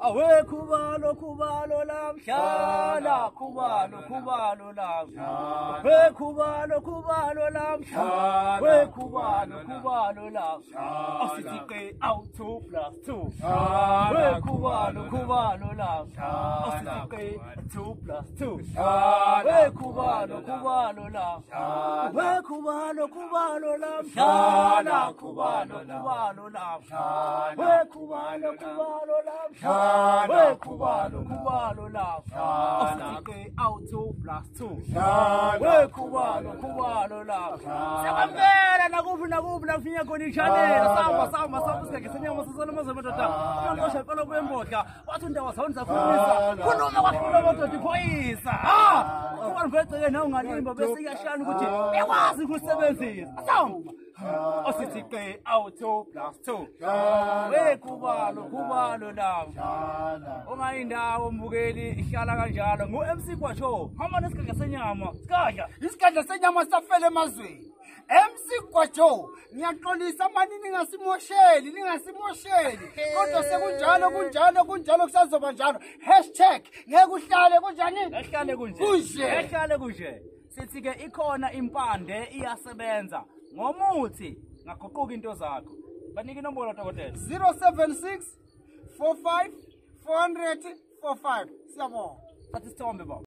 awe khubalo khubalo lamhlala khubalo lamhlala we khubalo lamhlala we khubalo lamhlala asithi ke awu 2 + 2 we khubalo lamhlala asithi ke 2 + 2 we khubalo lamhlala we khubalo lamhlala khubalo lamhlala we khubalo lamhlala we khubalo lamhlala asithi awu 2 + 2 we khubalo lamhlala sekwamela nakuphi nakufinya khona ishanela samba sikeke senyama sasolomoza madoda yonqosha phela kwembodla wathi indawo zawonza khulumisa khuluma kwahlula madoda iphoyisa kuba ngiveceke nawe ungalimba bese iyashana ukuthi ekwazi ukusebenzisa samba asithi ke awu 2 + 2 we khubalo lamhlala ongayindawo mbukeli ihlala kanjalo ngo-MC Gwatsho hamba nesikhathi senyama sikadla isikhathi senyama safela emazweni MC Gwatsho ngiyaxolisa mani ningasimosheli kodwa sekunjalo kusazoba njalo #ngeke uhlale kunjani ehlale kunje sithi ke ikhona impande iyasebenza ngomuthi ngaguquka into zakho banika inombolo dokotela 076 45 400 45 siyabonga athi sithombe baba